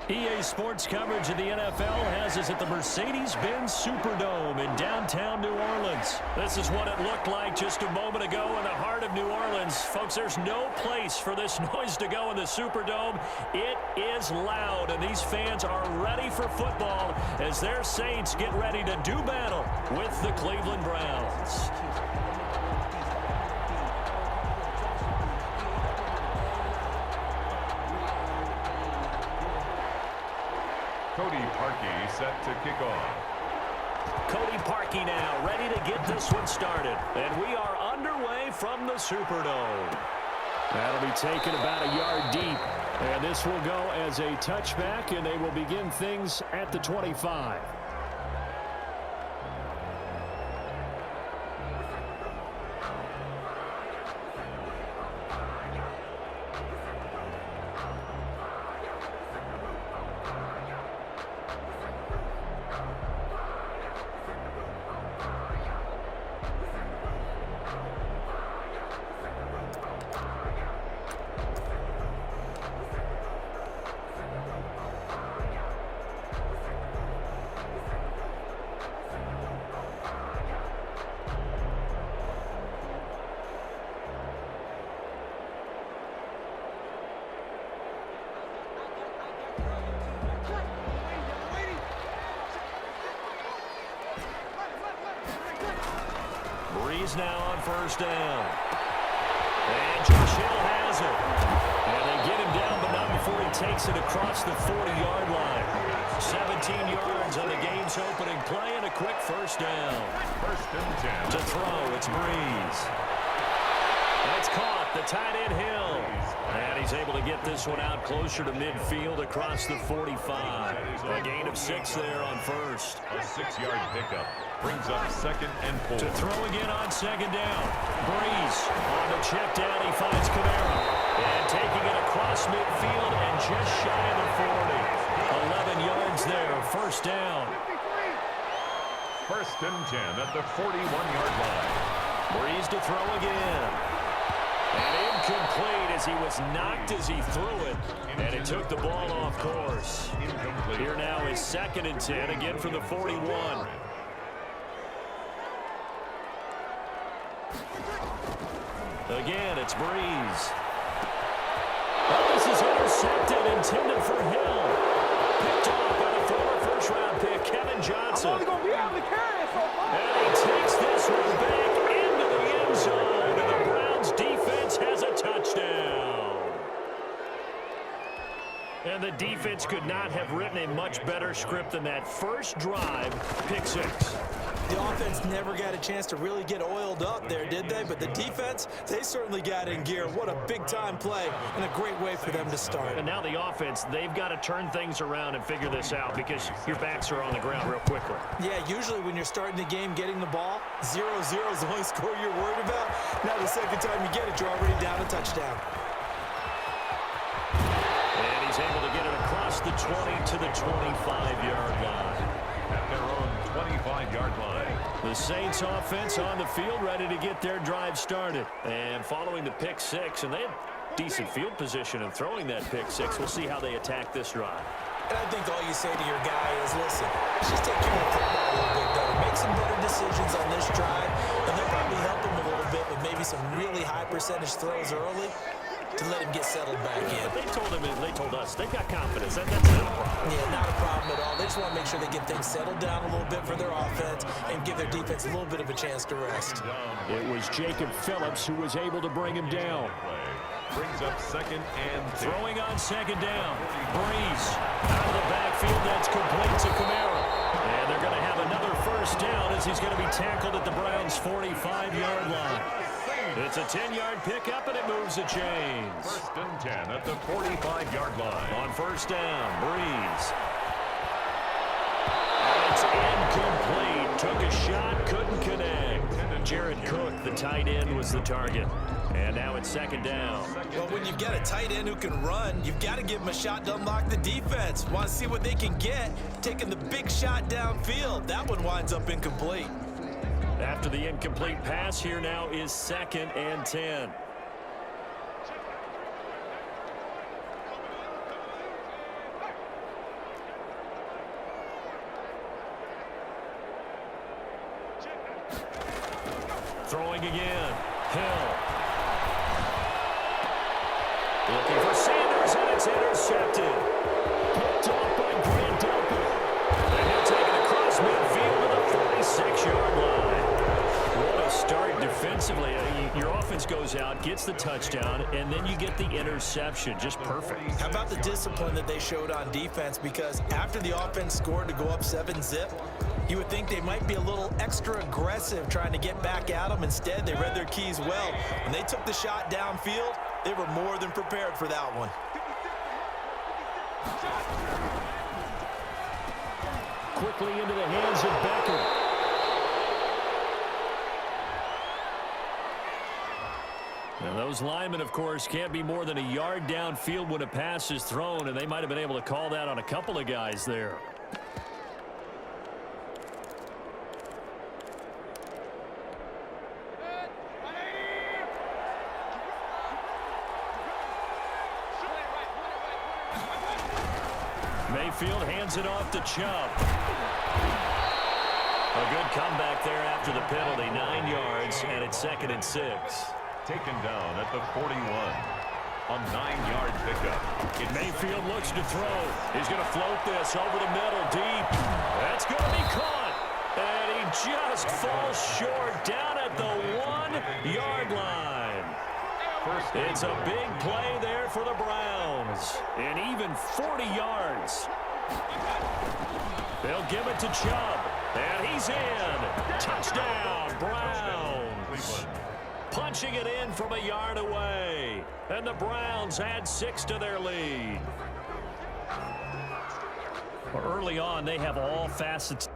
EA Sports coverage of the NFL has us at the Mercedes-Benz Superdome in downtown New Orleans. This is what it looked like just a moment ago in the heart of New Orleans. Folks, there's no place for this noise to go in the Superdome. It is loud, and these fans are ready for football as their Saints get ready to do battle with the Cleveland Browns. Cody Parkey set to kick off. Cody Parkey now ready to get this one started. And we are underway from the Superdome. That'll be taken about a yard deep. And this will go as a touchback, and they will begin things at the 25. Breeze now on first down. And Josh Hill has it. And they get him down, but not before he takes it across the 40-yard line. 17 yards on the game's opening play and a quick first down. First and 10. To throw, it's Breeze. That's caught, the tight end Hill. And he's able to get this one out closer to midfield across the 45. A gain of 6 there on first. A 6-yard pickup brings up second and 4. To throw again on second down. Breeze on the check down. He finds Kamara. And taking it across midfield and just shy of the 40. 11 yards there. First down. First and 10 at the 41-yard line. Breeze to throw again. And incomplete as he was knocked as he threw it. And it took the ball off course. Incomplete. Here now is second and 10 again from the 41. Again, it's Breeze. Oh, this is intercepted, intended for Hill. Picked off by the former first-round pick, Kevin Johnson. I'm only going to be able to carry it so far. And he takes this one back into the end zone. And the Browns defense has a touchdown. And the defense could not have written a much better script than that first drive, pick 6. The offense never got a chance to really get oiled up there, did they? But the defense, they certainly got in gear. What a big-time play and a great way for them to start. And now the offense, they've got to turn things around and figure this out because your backs are on the ground real quickly. Yeah, usually when you're starting the game getting the ball, 0-0 is the only score you're worried about. Now the second time you get it, you're already down a touchdown. And he's able to get it across the 20 to the 25-yard line. At their own 25-yard line. The Saints offense on the field ready to get their drive started. And following the pick 6, and they had decent field position in throwing that pick 6. We'll see how they attack this drive. And I think all you say to your guy is, listen, just take care of the football a little bit better. Make some better decisions on this drive, and they'll probably help him a little bit with maybe some really high percentage throws early to let him get settled back in. But they told us they've got confidence. That's not a problem. Yeah, not a problem at all. They just want to make sure they get things settled down a little bit for their offense and give their defense a little bit of a chance to rest. It was Jacob Phillips who was able to bring him down. Brings up second and 10. Throwing on second down. Breeze out of the backfield. That's complete to Kamara. And they're going to have another first down as he's going to be tackled at the Browns' 45-yard line. It's a 10-yard pickup, and it moves the chains. First and 10 at the 45-yard line. On first down, Breeze. And it's incomplete. Took a shot, couldn't connect. Jared Cook, the tight end, was the target. And now it's second down. Well, when you've got a tight end who can run, you've got to give him a shot to unlock the defense. Want to see what they can get, taking the big shot downfield. That one winds up incomplete. After the incomplete pass, here now is second and 10. Throwing again. Hill. Looking for Sanders, and it's intercepted. Picked off by Grant Delpit. And he'll take it across midfield to the 46-yard line. What a start defensively. Your offense goes out, gets the touchdown, and then you get the interception. Just perfect. How about the discipline that they showed on defense? Because after the offense scored to go up 7-zip, you would think they might be a little extra aggressive trying to get back at them. Instead, they read their keys well. When they took the shot downfield, they were more than prepared for that one. Quickly into the hands of Becker. And those linemen, of course, can't be more than a yard downfield when a pass is thrown, and they might have been able to call that on a couple of guys there. Mayfield hands it off to Chubb. A good comeback there after the penalty. 9 yards, and it's 2nd and 6. Taken down at the 41. A 9-yard pickup. Mayfield looks to throw. He's going to float this over the middle, deep. That's going to be caught. And he just falls short down at the 1-yard line. It's a big play there for the Browns. And even 40 yards. They'll give it to Chubb. And he's in. Touchdown, Browns. Punching it in from a yard away. And the Browns add 6 to their lead. Early on, they have all facets.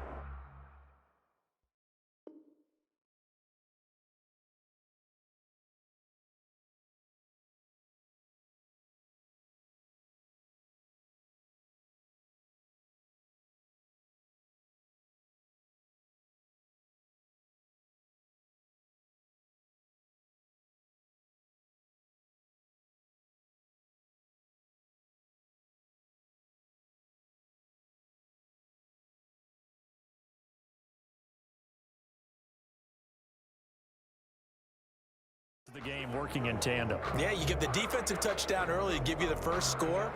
The game working in tandem. Yeah, you get the defensive touchdown early to give you the first score,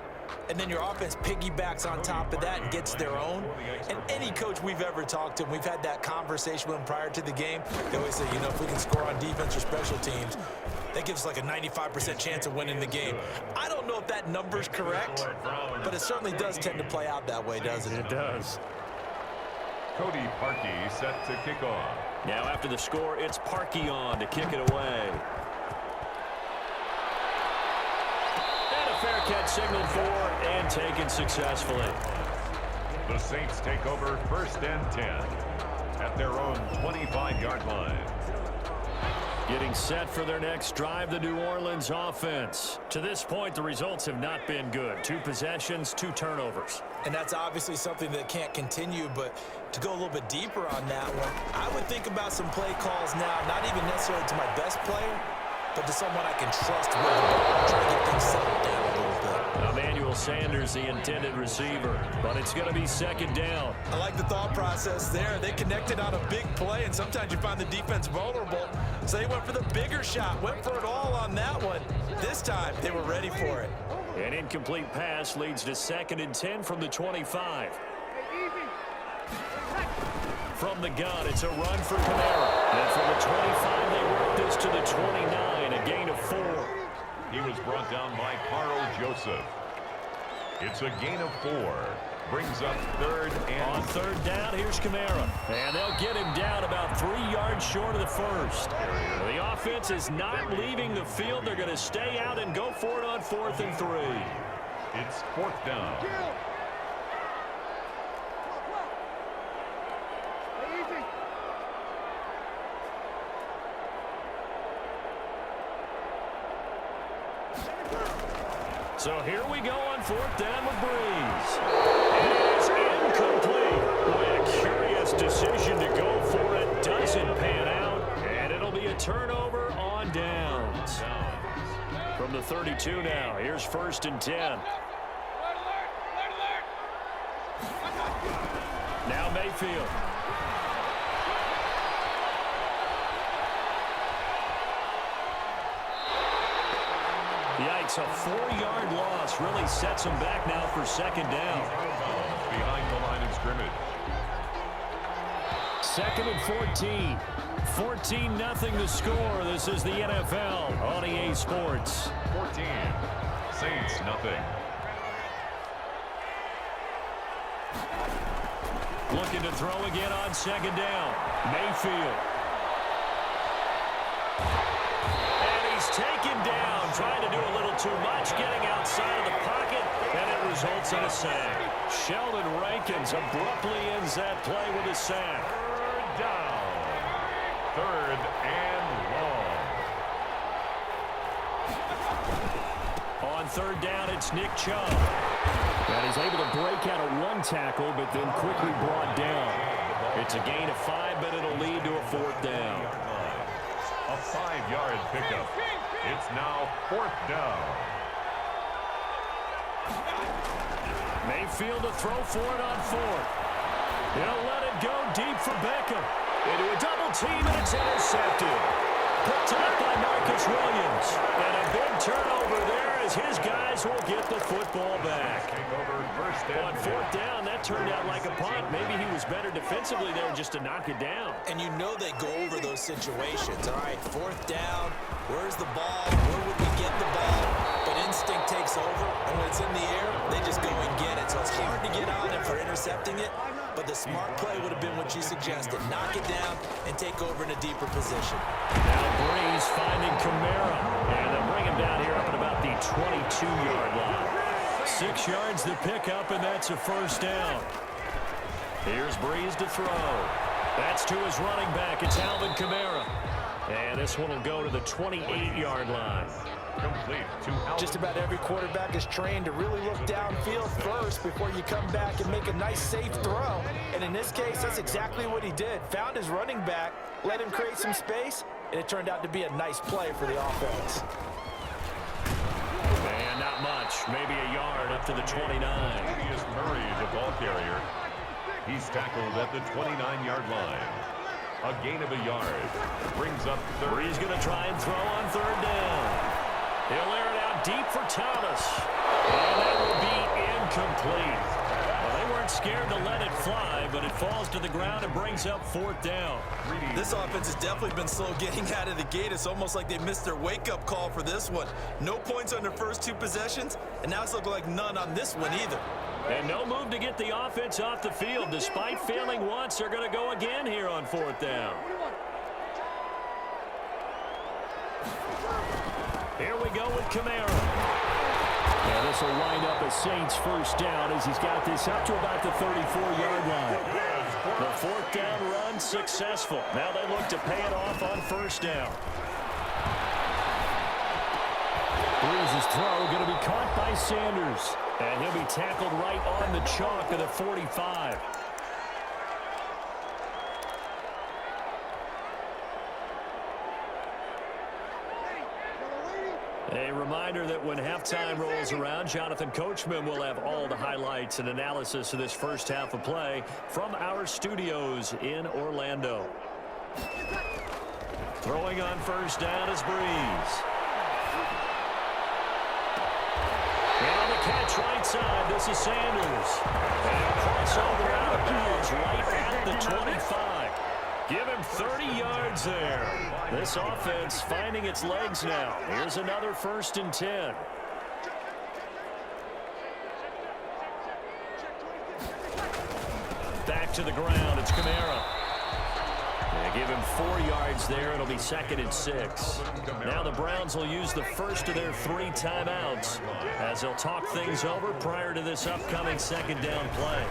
and then your offense piggybacks on top of that and gets their own. And any coach we've ever talked to, we've had that conversation with them prior to the game, they always say, you know, if we can score on defense or special teams, that gives us like a 95% chance of winning the game. I don't know if that number's correct, but it certainly does tend to play out that way, doesn't it? It does. Cody Parkey set to kick off. Now after the score, it's Parkey on to kick it away. Fair catch signaled for and taken successfully. The Saints take over 1st and 10 at their own 25-yard line. Getting set for their next drive, the New Orleans offense. To this point, the results have not been good. 2 possessions, 2 turnovers. And that's obviously something that can't continue, but to go a little bit deeper on that one, I would think about some play calls now, not even necessarily to my best player, but to someone I can trust with the ball, try to get things settled down a little bit. Emmanuel Sanders, the intended receiver, but it's going to be 2nd down. I like the thought process there. They connected on a big play, and sometimes you find the defense vulnerable, so they went for the bigger shot, went for it all on that one. This time, they were ready for it. An incomplete pass leads to 2nd and 10 from the 25. From the gun, it's a run for Kamara. And from the 25, they work this to the 29, a gain of 4. He was brought down by Carl Joseph. It's a gain of 4. Brings up 3rd and... On 3rd down, here's Kamara. And they'll get him down about 3 yards short of the first. The offense is not leaving the field. They're going to stay out and go for it on 4th and 3. It's 4th down. So here we go on 4th down with Breeze. It is incomplete. Boy, a curious decision to go for it. Doesn't pan out. And it'll be a turnover on downs. From the 32 now, here's 1st and 10. Now Mayfield. Yikes, a 4-yard loss really sets them back now for second down. Behind the line of scrimmage. Second and 14. 14-0 the score. This is the NFL on EA Sports. 14. Saints, nothing. Looking to throw again on second down. Mayfield. And he's taken down, trying to do a little too much, getting outside of the pocket, and it results in a sack. Sheldon Rankins abruptly ends that play with a sack. Third down. Third and long. On third down, it's Nick Chubb. And he's able to break out of one tackle, but then quickly brought down. It's a gain of 5, but it'll lead to a fourth down. A 5-yard pickup. It's now fourth down. Mayfield to throw for it on fourth. He'll let it go deep for Beckham. Into a double team, and it's intercepted. Picked up by Marcus Williams. And a big turnover there as his guys will get the football back. On fourth down, that turned out like a punt. Maybe he was better defensively there just to knock it down. And you know they go over those situations. All right, fourth down, where's the ball? Where would we get the ball? But instinct takes over, and when it's in the air, they just go and get it. So it's hard to get on him for intercepting it, but the smart play would have been what you suggested. Knock it down and take over in a deeper position. Now Breeze finding Kamara, and they'll bring him down here up at about the 22-yard line. 6 yards to pick up, and that's a first down. Here's Breeze to throw. That's to his running back. It's Alvin Kamara. And this one will go to the 28-yard line. Complete to Alvin. Just about every quarterback is trained to really look downfield first before you come back and make a nice, safe throw. And in this case, that's exactly what he did. Found his running back, let him create some space, and it turned out to be a nice play for the offense. And not much. Maybe a yard up to the 29. Julius Murray, the ball carrier. He's tackled at the 29-yard line. A gain of a yard. Brings up third. He's going to try and throw on third down. He'll air it out deep for Thomas. And that will be incomplete. Well, they weren't scared to let it fly, but it falls to the ground and brings up fourth down. This offense has definitely been slow getting out of the gate. It's almost like they missed their wake-up call for this one. No points on their first 2 possessions, and now it's looking like none on this one either. And no move to get the offense off the field. Despite failing once, they're going to go again here on fourth down. Here we go with Kamara. And this will wind up a Saints first down as he's got this up to about the 34-yard line. The fourth down run successful. Now they look to pay it off on first down. Breeze's throw going to be caught by Sanders. And he'll be tackled right on the chalk of the 45. A reminder that when halftime rolls around, Jonathan Coachman will have all the highlights and analysis of this first half of play from our studios in Orlando. Throwing on first down is Breeze. And on the catch right side, this is Sanders. And a crossover out of bounds right at the 25. Give him 30 yards there. This offense finding its legs now. Here's another 1st and 10. Back to the ground. It's Kamara. They give him 4 yards there. It'll be 2nd and 6. Now the Browns will use the first of their 3 timeouts as they'll talk things over prior to this upcoming 2nd down play.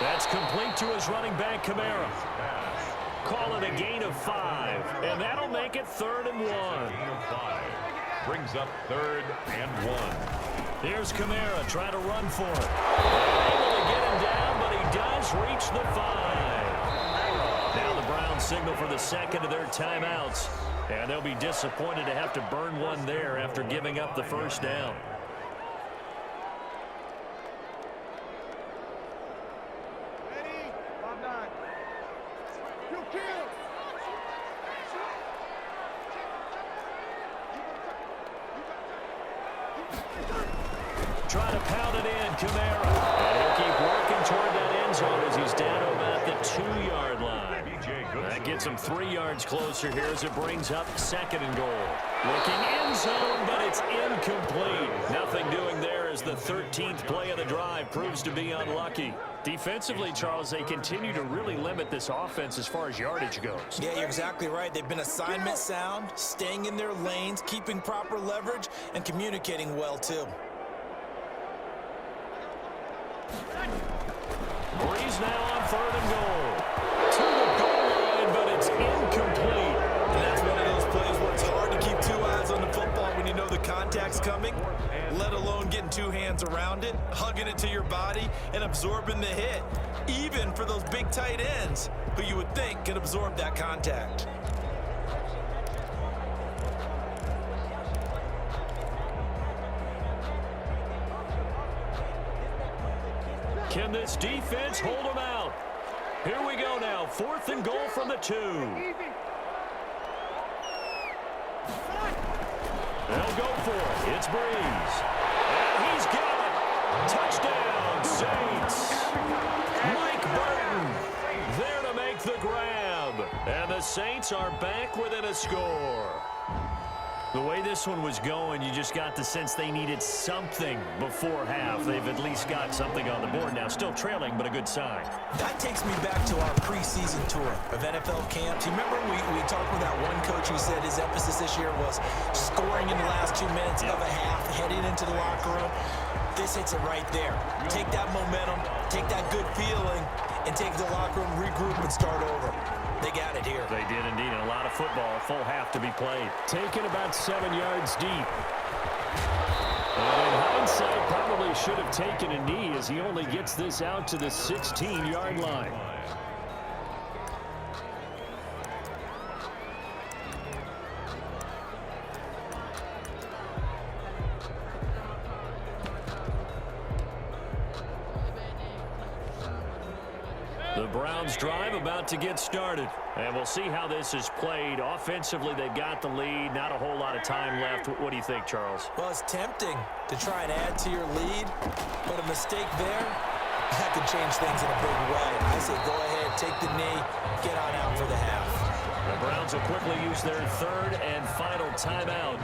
That's complete to his running back, Kamara. Call it a gain of 5, and that'll make it 3rd and 1. Gain of 5. Brings up 3rd and 1. Here's Kamara trying to run for it. Able to get him down, but he does reach the 5. Now the Browns signal for the 2nd of their timeouts, and they'll be disappointed to have to burn one there after giving up the first down. Trying to pound it in, Kamara. And he'll keep working toward that end zone as he's down to about the 2-yard line. That gets him 3 yards closer here as it brings up 2nd and goal. Looking end zone, but it's incomplete. Nothing doing there as the 13th play of the drive proves to be unlucky. Defensively, Charles, they continue to really limit this offense as far as yardage goes. Yeah, you're exactly right. They've been assignment sound, staying in their lanes, keeping proper leverage, and communicating well, too. Breeze now on 3rd and goal. To the goal line, but it's incomplete. And that's one of those plays where it's hard to keep 2 eyes on the football when you know the contact's coming, let alone getting 2 hands around it, hugging it to your body, and absorbing the hit, even for those big tight ends who you would think could absorb that contact. Can this defense hold them out? Here we go now. 4th and goal from the 2. They'll go for it. It's Breeze. And he's got it. Touchdown, Saints. Mike Burton there to make the grab. And the Saints are back within a score. The way this one was going, you just got the sense they needed something before half. They've at least got something on the board now. Still trailing, but a good sign. That takes me back to our preseason tour of NFL camps. You remember we talked with that one coach who said his emphasis this year was scoring in the last 2 minutes of a half, heading into the locker room. This hits it right there. Take that momentum, take that good feeling, and take the locker room, regroup, and start over. They got it here. They did indeed, and a lot of football, a full half to be played. Taken about 7 yards deep. And in hindsight, probably should have taken a knee as he only gets this out to the 16-yard line. The Browns drive about to get started. And we'll see how this is played. Offensively, they've got the lead. Not a whole lot of time left. What do you think, Charles? Well, it's tempting to try and add to your lead, but a mistake there, that could change things in a big way. I say go ahead, take the knee, get on out for the half. The Browns will quickly use their 3rd and final timeout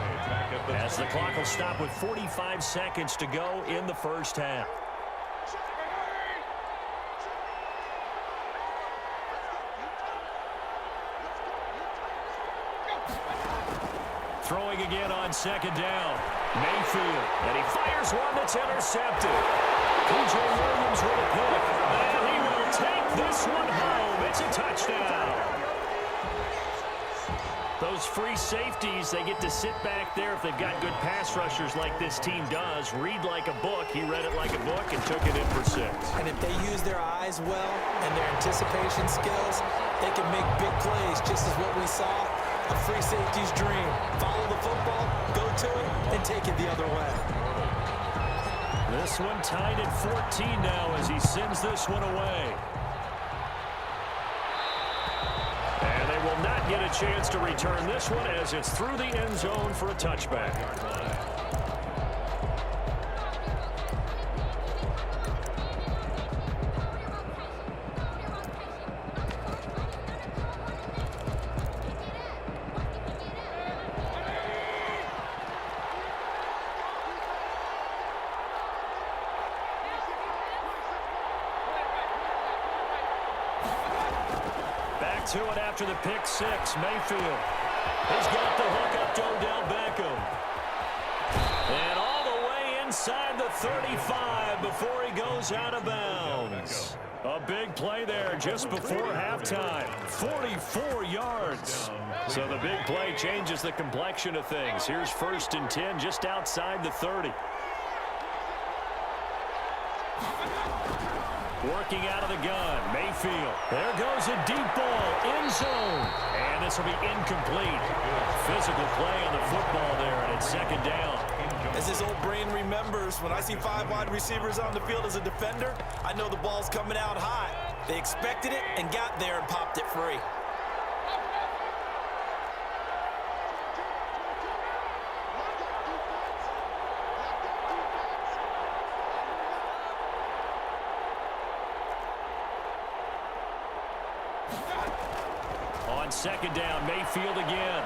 as the clock will stop with 45 seconds to go in the first half. Throwing again on 2nd down. Mayfield, and he fires one that's intercepted. P.J. Williams with a pick, and he will take this one home. It's a touchdown. Those free safeties, they get to sit back there if they've got good pass rushers like this team does. Read like a book. He read it like a book and took it in for 6. And if they use their eyes well and their anticipation skills, they can make big plays, just as what we saw. A free safety's dream. Follow the football, go to it, and take it the other way. This one tied at 14 now as he sends this one away. And they will not get a chance to return this one as it's through the end zone for a touchback. To it after the pick 6. Mayfield has got the hook up to Odell Beckham. And all the way inside the 35 before he goes out of bounds. A big play there just before halftime. 44 yards. So the big play changes the complexion of things. Here's 1st and 10 just outside the 30. Working out of the gun, Mayfield. There goes a deep ball, end zone. And this will be incomplete. Physical play on the football there, and it's 2nd down. As his old brain remembers, when I see 5 wide receivers on the field as a defender, I know the ball's coming out hot. They expected it and got there and popped it free. On second down, Mayfield again.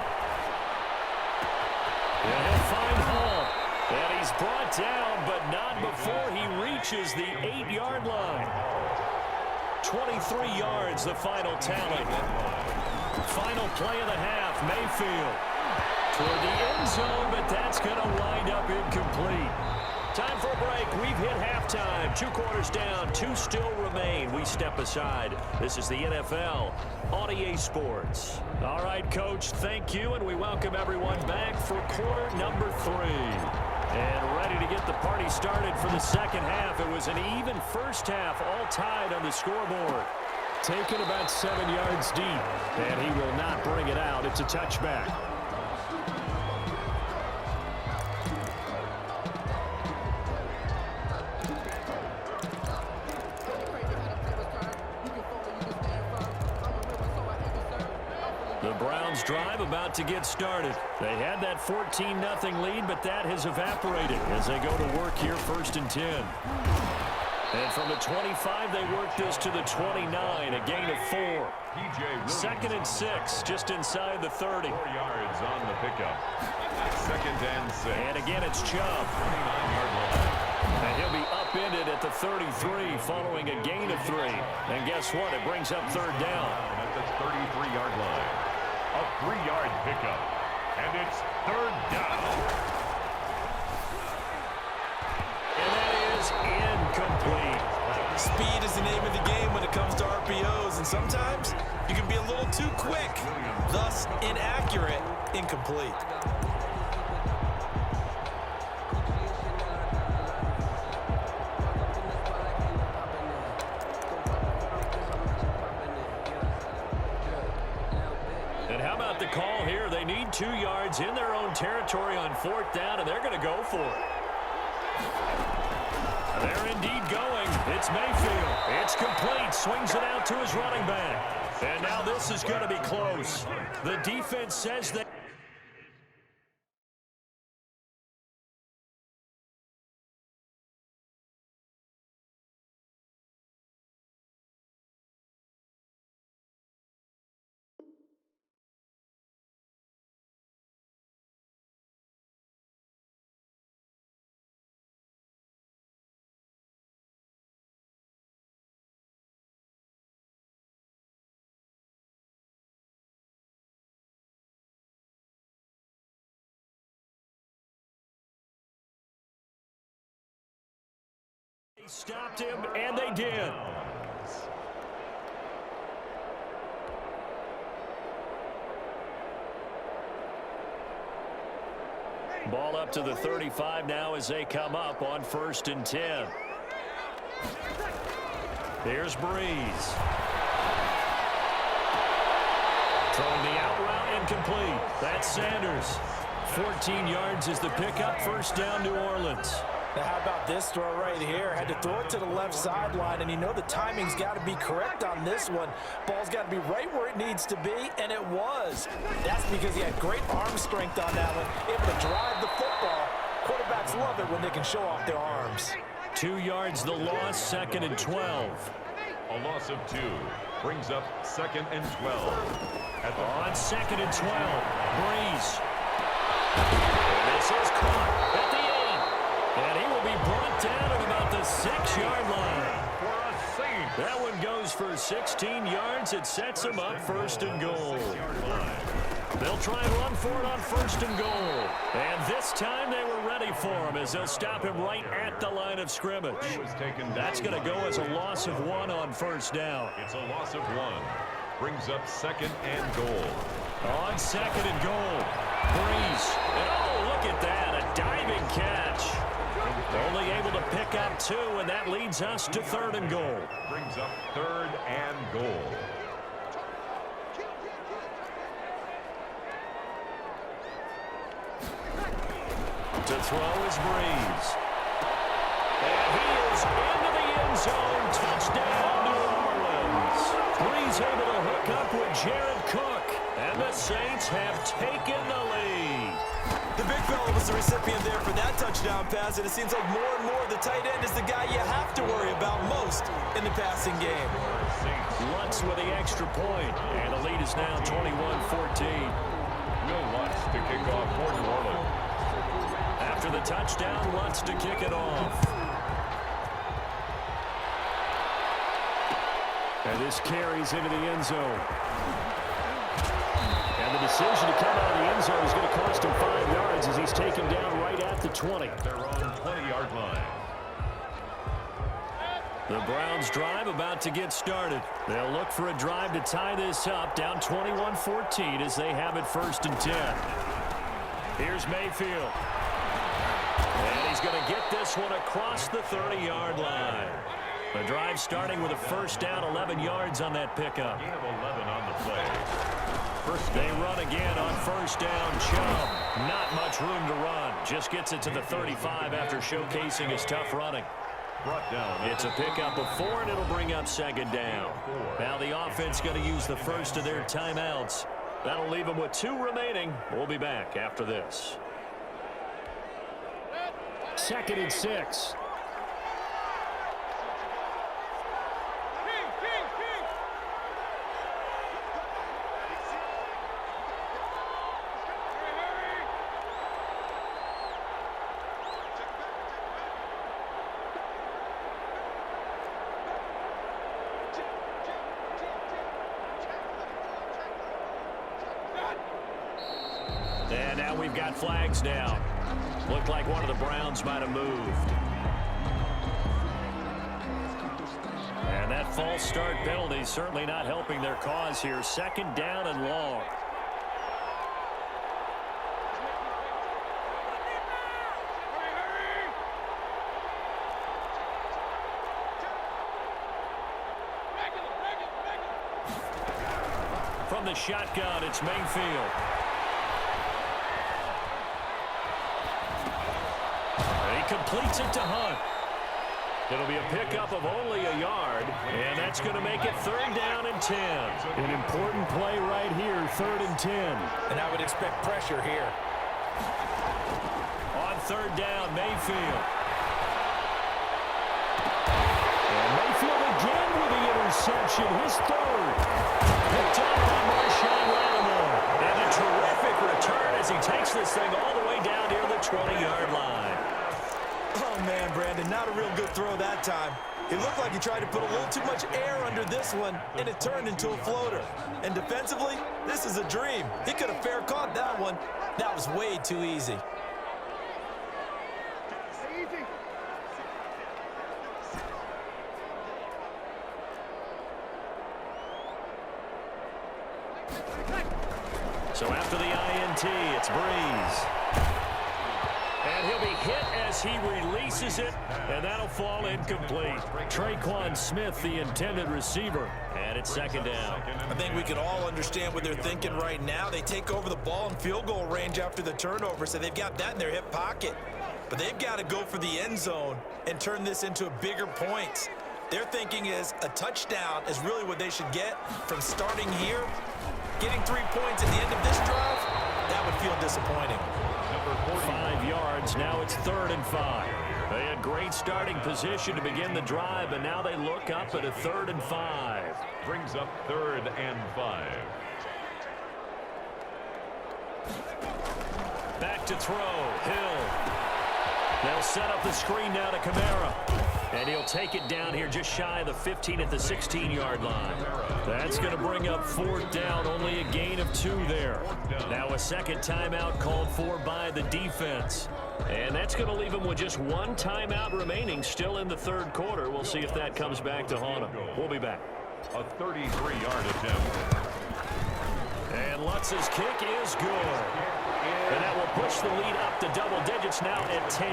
And he'll find Hall. And he's brought down, but not before he reaches the 8-yard line. 23 yards, the final tally. Final play of the half, Mayfield. Toward the end zone, but that's going to wind up incomplete. Time for a break. We've hit halftime. 2 quarters down. 2 still remain. We step aside. This is the NFL on EA Sports. All right, Coach, thank you, and we welcome everyone back for quarter number 3. And ready to get the party started for the second half. It was an even first half, all tied on the scoreboard. Taken about 7 yards deep, and he will not bring it out. It's a touchback. The Browns drive about to get started. They had that 14-0 lead, but that has evaporated as they go to work here 1st and 10. And from the 25, they work this to the 29, a gain of 4. 2nd and 6, just inside the 30. 4 yards on the pickup. 2nd and 6. And again, it's Chubb. 29-yard line. And he'll be upended at the 33 following a gain of 3. And guess what? It brings up 3rd down. At the 33-yard line. A 3-yard pickup. And it's 3rd down. And that is incomplete. Speed is the name of the game when it comes to RPOs, and sometimes you can be a little too quick, thus inaccurate, incomplete. And how about the call here? They need 2 yards in their own territory on 4th down, and they're going to go for it. They're indeed going. It's Mayfield. It's complete. Swings it out to his running back. And now this is going to be close. The defense says that. They stopped him, and they did. Ball up to the 35 now as they come up on 1st and 10. Here's Breeze. Throwing the out route incomplete. That's Sanders. 14 yards is the pickup. 1st down, New Orleans. Now, how about this throw right here? Had to throw it to the left sideline, and you know the timing's got to be correct on this one. Ball's got to be right where it needs to be, and it was. That's because he had great arm strength on that one, able to drive the football. Quarterbacks love it when they can show off their arms. 2 yards the loss, 2nd and 12. A loss of 2 brings up 2nd and 12. On 2nd and 12, Breeze. This is caught at the 8. And he will be brought down at about the 6-yard line. For a save. That one goes for 16 yards. It sets him up 1st and goal. They'll try and run for it on 1st and goal. And this time they were ready for him as they'll stop him right at the line of scrimmage. That's going to go as a loss of 1 on 1st down. It's a loss of 1. Brings up 2nd and goal. On 2nd and goal, Breeze. And oh, look at that, a diving catch. Only able to pick up 2, and that leads us to 3rd and goal. Brings up 3rd and goal. To throw is Breeze. And he is into the end zone. Touchdown, New Orleans. Breeze able to hook up with Jared Cook. And the Saints have taken the lead. The big fella was the recipient there for that touchdown pass, and it seems like more and more the tight end is the guy you have to worry about most in the passing game. Saints Lutz with the extra point, and the lead is now 21-14. Will Lutz to kick off for New Orleans. After the touchdown, Lutz to kick it off. And this carries into the end zone. And the decision to come out of the end zone is going to cost him 5 yards as he's taken down right at the 20. At their own 20-yard line. The Browns drive about to get started. They'll look for a drive to tie this up, down 21-14 as they have it 1st and 10. Here's Mayfield. And he's going to get this one across the 30-yard line. The drive starting with a 1st down, 11 yards on that pickup. Gain of 11 on the play. They run again on 1st down. Chubb, not much room to run. Just gets it to the 35 after showcasing his tough running. Brought down. It's a pickup of 4, and it'll bring up 2nd down. Now the offense going to use the first of their timeouts. That'll leave them with 2 remaining. We'll be back after this. 2nd and 6. And now we've got flags down. Looked like one of the Browns might have moved. And that false start penalty certainly not helping their cause here. 2nd down and long. From the shotgun, it's Mayfield. Completes it to Hunt. It'll be a pickup of only a yard, and that's going to make it 3rd down and 10. An important play right here, 3rd and 10. And I would expect pressure here. On 3rd down, Mayfield. And Mayfield again with the interception, his 3rd. Picked up by Marshawn Lattimore. And a terrific return as he takes this thing all the way down near the 20-yard line. Oh, man, Brandon, not a real good throw that time. It looked like he tried to put a little too much air under this one, and it turned into a floater. And defensively, this is a dream. He could have fair caught that one. That was way too easy. So after the INT, it's Breeze. And he'll be hit as he releases it, and that'll fall incomplete. Traquan Smith, the intended receiver, and it's 2nd down. I think we can all understand what they're thinking right now. They take over the ball in field goal range after the turnover, so they've got that in their hip pocket. But they've got to go for the end zone and turn this into a bigger point. Their thinking is a touchdown is really what they should get from starting here. Getting 3 points at the end of this drive, that would feel disappointing. 5 yards, now it's 3rd and 5. They had great starting position to begin the drive, but now they look up at a 3rd and 5. Brings up 3rd and 5. Back to throw, Hill. They'll set up the screen now to Kamara. And he'll take it down here just shy of the 15 at the 16-yard line. That's going to bring up 4th down, only a gain of 2 there. Now a 2nd timeout called for by the defense. And that's going to leave him with just 1 timeout remaining still in the 3rd quarter. We'll see if that comes back to haunt him. We'll be back. A 33-yard attempt. And Lutz's kick is good. And that will push the lead up to double digits now at 10.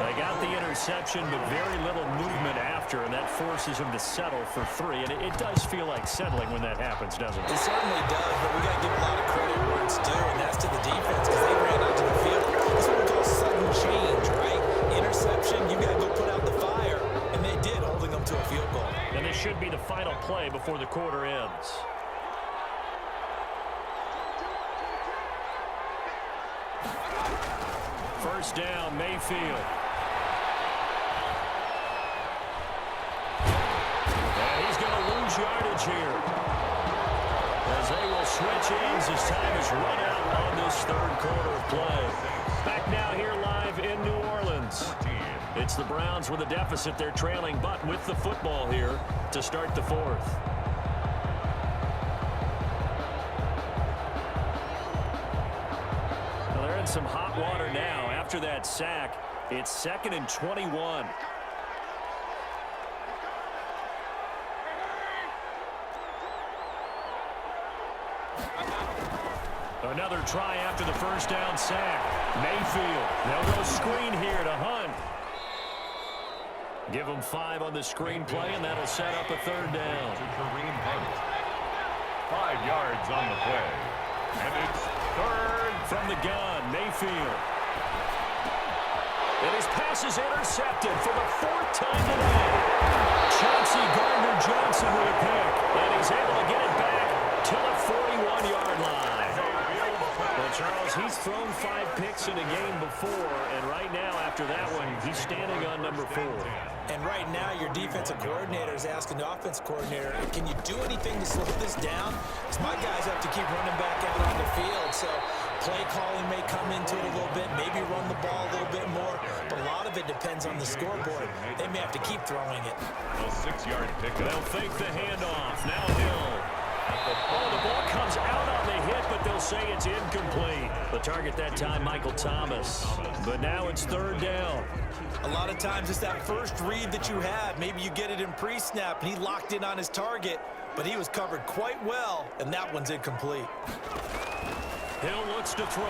They got the interception, but very little movement after, and that forces him to settle for 3. And it does feel like settling when that happens, doesn't it? It certainly does, but we got to give a lot of credit where it's due, and that's to the defense because they ran out to the field. This is what we call sudden change, right? Interception, you got to go put out the fire, and they did, holding them to a field goal. And this should be the final play before the quarter ends. First down, Mayfield. And he's going to lose lose yardage here, as they will switch ends as time is run out on this third quarter of play. Back now here live in New Orleans. It's the Browns with a deficit. They're trailing, but with the football here to start the fourth. Well, they're in some hot water now. After that sack, it's 2nd and 21. Another try after the first down sack. Mayfield. They'll go screen here to Hunt. Give him 5 on the screen play, and that'll set up a third down. To Kareem Hunt. 5 yards on the play. And it's third. From the gun, Mayfield. And his pass is intercepted for the 4th time today. Chauncey Gardner-Johnson with a pick. And he's able to get it back to the 41-yard line. Well, Charles, he's thrown 5 picks in a game before, and right now, after that one, he's standing on number 4. And right now, your defensive coordinator is asking the offensive coordinator, can you do anything to slow this down? Because my guys have to keep running back out on the field, so play calling may come into it a little bit, maybe run the ball a little bit more, but a lot of it depends on the scoreboard. They may have to keep throwing it. A 6-yard pickup. They'll fake the handoff. Now Hill. Oh, the ball comes out on the hit, but they'll say it's incomplete. The target that time, Michael Thomas. But now it's 3rd down. A lot of times it's that first read that you have. Maybe you get it in pre-snap, and he locked in on his target, but he was covered quite well, and that one's incomplete. Hill looks to throw.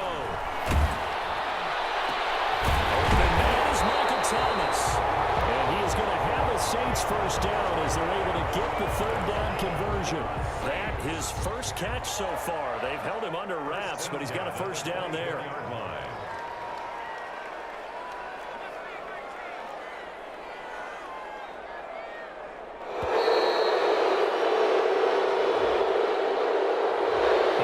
Open man is Michael Thomas. And he is going to have a Saints first down as they're able to get the 3rd down conversion. That his first catch so far. They've held him under wraps, but he's got a first down there. He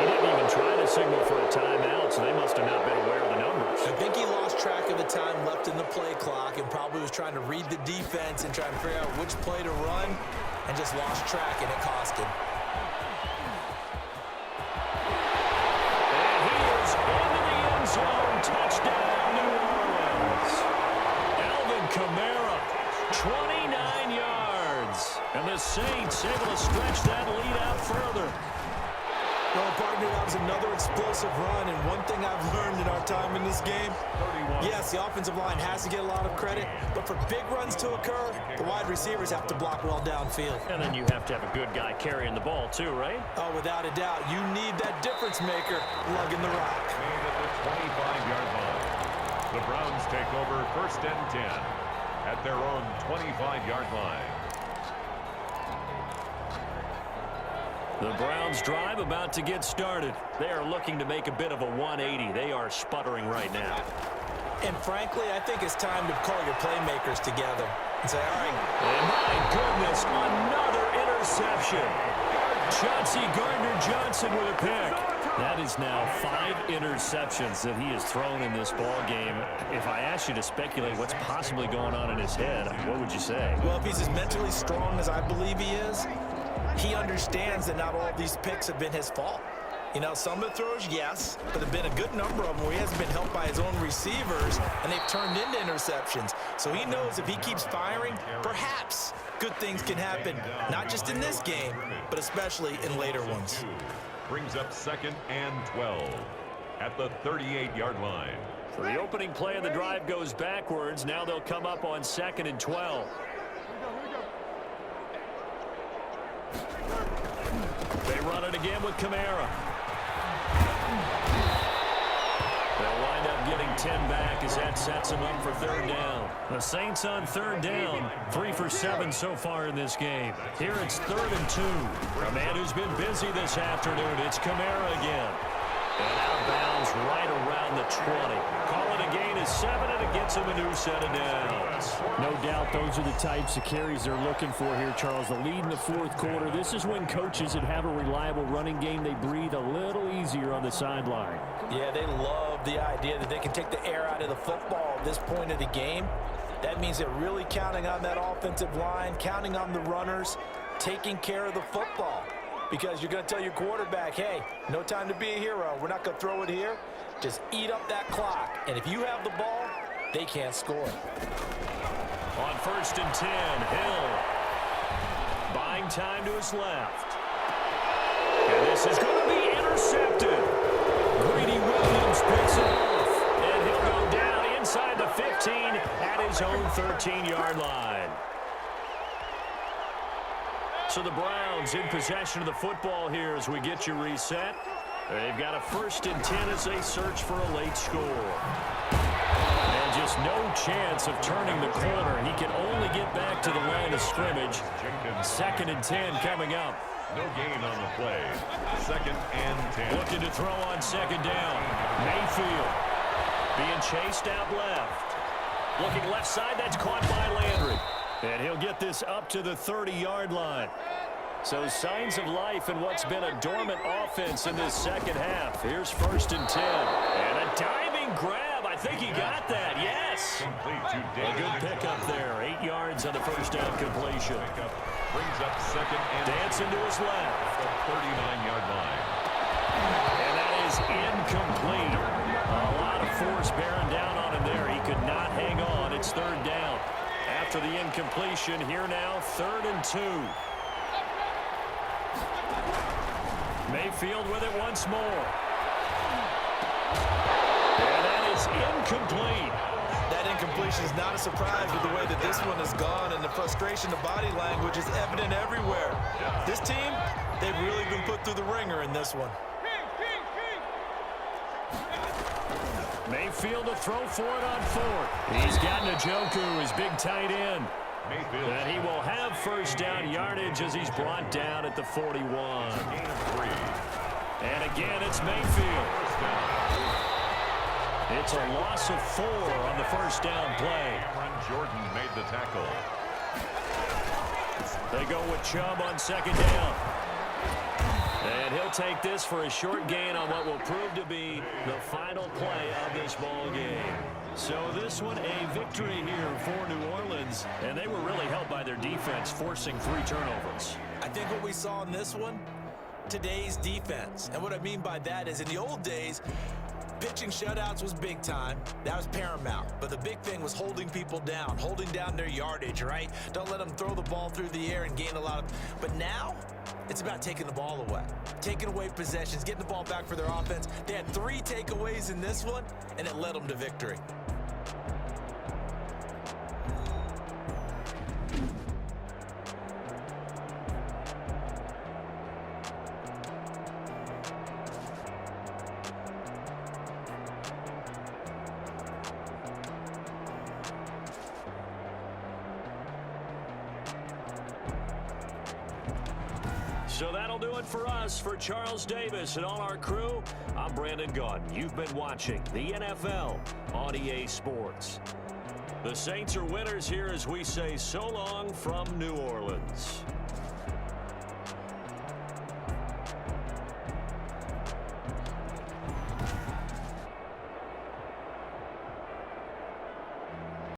didn't even try to signal for a timeout, so they must have not been aware of the numbers. I think he lost track of the time left in the play clock and probably was trying to read the defense and trying to figure out which play to run and just lost track, and it cost him. And he is into the end zone. Touchdown, New Orleans. Alvin Kamara, 29 yards. And the Saints able to stretch that lead out further. Well, partner, that was another explosive run, and one thing I've learned in our time in this game, yes, the offensive line has to get a lot of credit, but for big runs to occur, the wide receivers have to block well downfield. And then you have to have a good guy carrying the ball too, right? Oh, without a doubt. You need that difference maker lugging the rock. Made at the 25-yard line. The Browns take over 1st and 10 at their own 25-yard line. The Browns drive about to get started. They are looking to make a bit of a 180. They are sputtering right now. And frankly, I think it's time to call your playmakers together and say, all right. And my goodness, another interception. Chauncey Gardner-Johnson with a pick. That is now 5 interceptions that he has thrown in this ball game. If I asked you to speculate what's possibly going on in his head, what would you say? Well, if he's as mentally strong as I believe he is, he understands that not all of these picks have been his fault. You know, some of the throws, yes, but there have been a good number of them where he hasn't been helped by his own receivers, and they've turned into interceptions. So he knows if he keeps firing, perhaps good things can happen, not just in this game, but especially in later ones. Brings up 2nd and 12 at the 38-yard line. So the opening play of the drive goes backwards. Now they'll come up on 2nd and 12. They run it again with Kamara. They'll wind up getting 10 back as that sets them up for 3rd down. The Saints on 3rd down, 3 for 7 so far in this game. Here it's 3rd and 2. A man who's been busy this afternoon, it's Kamara again. And outbounds right around the 20. Call it a gain of 7, and it gets him a new set of downs. No doubt those are the types of carries they're looking for here, Charles. The lead in the 4th quarter. This is when coaches that have a reliable running game, they breathe a little easier on the sideline. Yeah, they love the idea that they can take the air out of the football at this point of the game. That means they're really counting on that offensive line, counting on the runners taking care of the football. Because you're going to tell your quarterback, hey, no time to be a hero. We're not going to throw it here. Just eat up that clock. And if you have the ball, they can't score. On 1st and 10, Hill buying time to his left. And this is going to be intercepted. Greedy Williams picks it off. And he'll go down inside the 15 at his own 13-yard line. So the Browns in possession of the football here as we get you reset. They've got a 1st and 10 as they search for a late score. And just no chance of turning the corner. He can only get back to the line of scrimmage. 2nd and 10 coming up. No gain on the play. 2nd and 10. Looking to throw on 2nd down. Mayfield being chased out left. Looking left side, that's caught by Landry. And he'll get this up to the 30-yard line. So signs of life in what's been a dormant offense in this second half. Here's 1st and 10. And a diving grab. I think he got that. Yes. A good pickup there. 8 yards on the 1st down completion. Brings up 2nd and Dancing to his left. the 39-yard line. And that is incomplete. A lot of force bearing down on him there. He could not hang on. It's 3rd down. After the incompletion, here now, 3rd and 2. Mayfield with it once more. And that is incomplete. That incompletion is not a surprise with the way that this one has gone, and the frustration of body language is evident everywhere. This team, they've really been put through the ringer in this one. Mayfield to throw for it on 4th. He's got Njoku, his big tight end. Mayfield. And he will have 1st down yardage as he's brought down at the 41. Gain of 3. And again, it's Mayfield. It's a loss of 4 on the 1st down play. Cameron Jordan made the tackle. They go with Chubb on 2nd down. And he'll take this for a short gain on what will prove to be the final play of this ball game. So this one a victory here for New Orleans, and they were really helped by their defense, forcing 3 turnovers. I think what we saw in this one, today's defense. And what I mean by that is in the old days, pitching shutouts was big time. That was paramount. But the big thing was holding people down, holding down their yardage, right? Don't let them throw the ball through the air and gain a lot of... But now, it's about taking the ball away. Taking away possessions, getting the ball back for their offense. They had 3 takeaways in this one, and it led them to victory. So that'll do it for us. For Charles Davis and all our crew, I'm Brandon Gaudin. You've been watching the NFL on EA Sports. The Saints are winners here as we say so long from New Orleans.